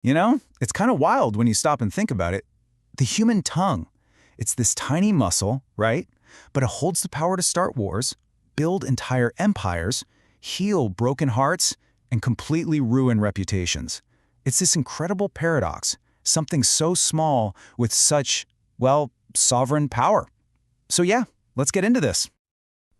It's kind of wild when you stop and think about it. The human tongue. It's this tiny muscle, right? But it holds the power to start wars, build entire empires, heal broken hearts, and completely ruin reputations. It's this incredible paradox, something so small with such, well, sovereign power. So yeah, let's get into this.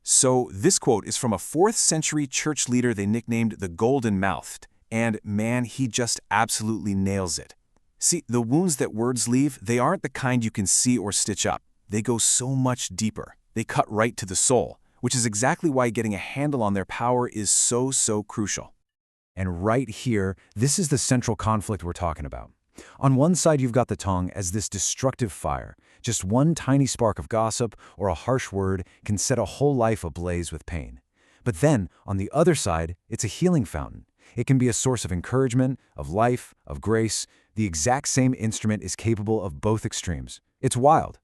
So this quote is from a 4th century church leader they nicknamed the Golden Mouthed, and man, he just absolutely nails it. See, the wounds that words leave, they aren't the kind you can see or stitch up. They go so much deeper. They cut right to the soul, which is exactly why getting a handle on their power is so crucial. And right here, this is the central conflict we're talking about. On one side, you've got the tongue as this destructive fire. Just one tiny spark of gossip or a harsh word can set a whole life ablaze with pain. But then, on the other side, it's a healing fountain. It can be a source of encouragement, of life, of grace. The exact same instrument is capable of both extremes. It's wild.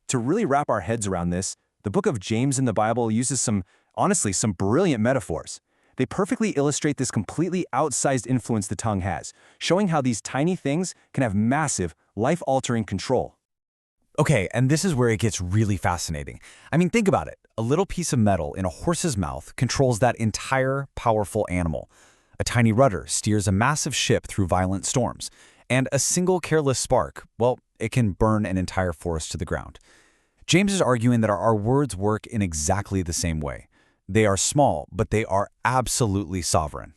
To really wrap our heads around this, the book of James in the Bible uses some brilliant metaphors. They perfectly illustrate this completely outsized influence the tongue has, showing how these tiny things can have massive, life-altering control. Okay, and this is where it gets really fascinating. I mean, think about it. A little piece of metal in a horse's mouth controls that entire powerful animal. A tiny rudder steers a massive ship through violent storms. And a single careless spark, well, it can burn an entire forest to the ground. James is arguing that our words work in exactly the same way. They are small, but they are absolutely sovereign.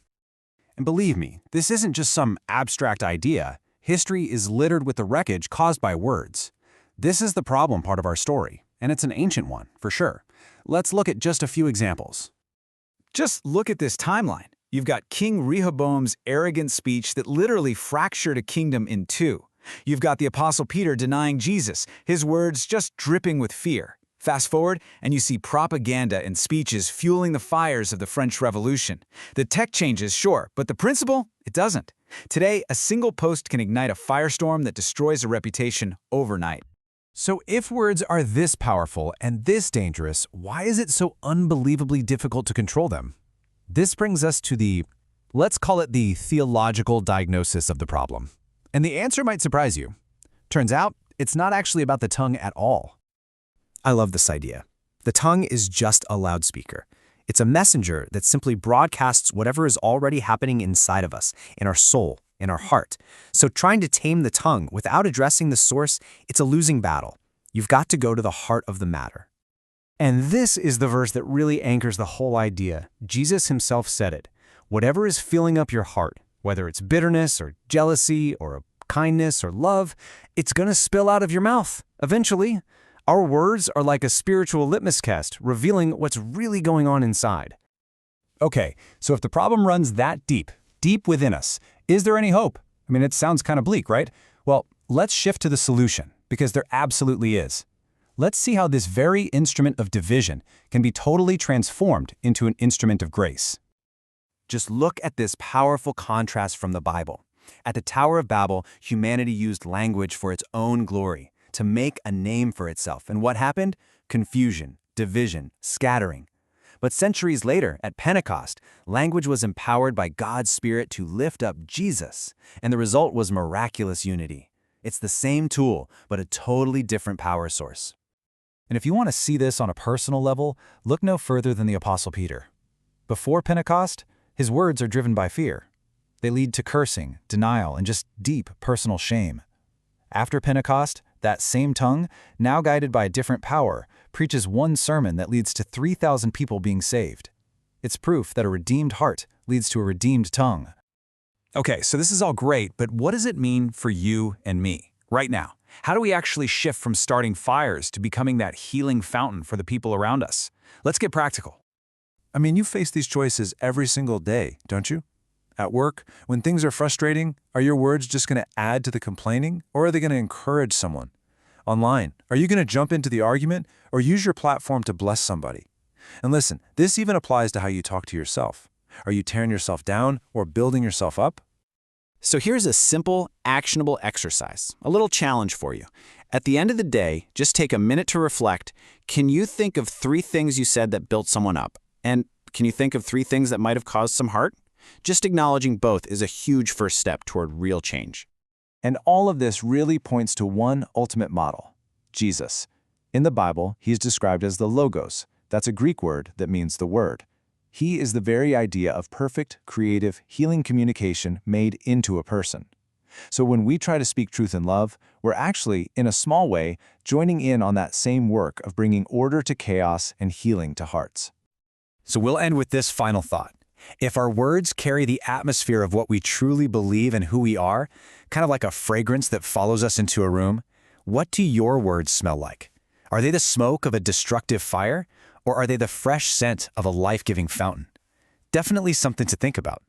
And believe me, this isn't just some abstract idea. History is littered with the wreckage caused by words. This is the problem part of our story, and it's an ancient one, for sure. Let's look at just a few examples. Just look at this timeline. You've got King Rehoboam's arrogant speech that literally fractured a kingdom in two. You've got the Apostle Peter denying Jesus, his words just dripping with fear. Fast forward, and you see propaganda and speeches fueling the fires of the French Revolution. The tech changes, sure, but the principle, it doesn't. Today, a single post can ignite a firestorm that destroys a reputation overnight. So if words are this powerful and this dangerous, why is it so unbelievably difficult to control them? This brings us to let's call it the theological diagnosis of the problem. And the answer might surprise you. Turns out, it's not actually about the tongue at all. I love this idea. The tongue is just a loudspeaker. It's a messenger that simply broadcasts whatever is already happening inside of us, in our soul, in our heart. So trying to tame the tongue without addressing the source, it's a losing battle. You've got to go to the heart of the matter. And this is the verse that really anchors the whole idea. Jesus himself said it. Whatever is filling up your heart, whether it's bitterness or jealousy or kindness or love, it's going to spill out of your mouth eventually. Our words are like a spiritual litmus test, revealing what's really going on inside. Okay, so if the problem runs that deep within us, is there any hope? I mean, it sounds kind of bleak, right? Well, let's shift to the solution, because there absolutely is. Let's see how this very instrument of division can be totally transformed into an instrument of grace. Just look at this powerful contrast from the Bible. At the Tower of Babel, humanity used language for its own glory, to make a name for itself. And what happened? Confusion, division, scattering. But centuries later, at Pentecost, language was empowered by God's Spirit to lift up Jesus, and the result was miraculous unity. It's the same tool, but a totally different power source. And if you want to see this on a personal level, look no further than the Apostle Peter. Before Pentecost, his words are driven by fear. They lead to cursing, denial, and just deep personal shame. After Pentecost, that same tongue, now guided by a different power, preaches one sermon that leads to 3,000 people being saved. It's proof that a redeemed heart leads to a redeemed tongue. Okay, so this is all great, but what does it mean for you and me right now? How do we actually shift from starting fires to becoming that healing fountain for the people around us? Let's get practical. I mean, you face these choices every single day, don't you? At work, when things are frustrating, are your words just going to add to the complaining, or are they going to encourage someone? Online, are you going to jump into the argument or use your platform to bless somebody? And listen, this even applies to how you talk to yourself. Are you tearing yourself down or building yourself up? So here's a simple, actionable exercise, a little challenge for you. At the end of the day, just take a minute to reflect. Can you think of 3 things you said that built someone up? And can you think of 3 things that might have caused some hurt? Just acknowledging both is a huge first step toward real change. And all of this really points to one ultimate model: Jesus. In the Bible, he's described as the Logos. That's a Greek word that means the Word. He is the very idea of perfect, creative, healing communication made into a person. So when we try to speak truth in love, we're actually, in a small way, joining in on that same work of bringing order to chaos and healing to hearts. So we'll end with this final thought. If our words carry the atmosphere of what we truly believe and who we are, kind of like a fragrance that follows us into a room, what do your words smell like? Are they the smoke of a destructive fire, or are they the fresh scent of a life-giving fountain? Definitely something to think about.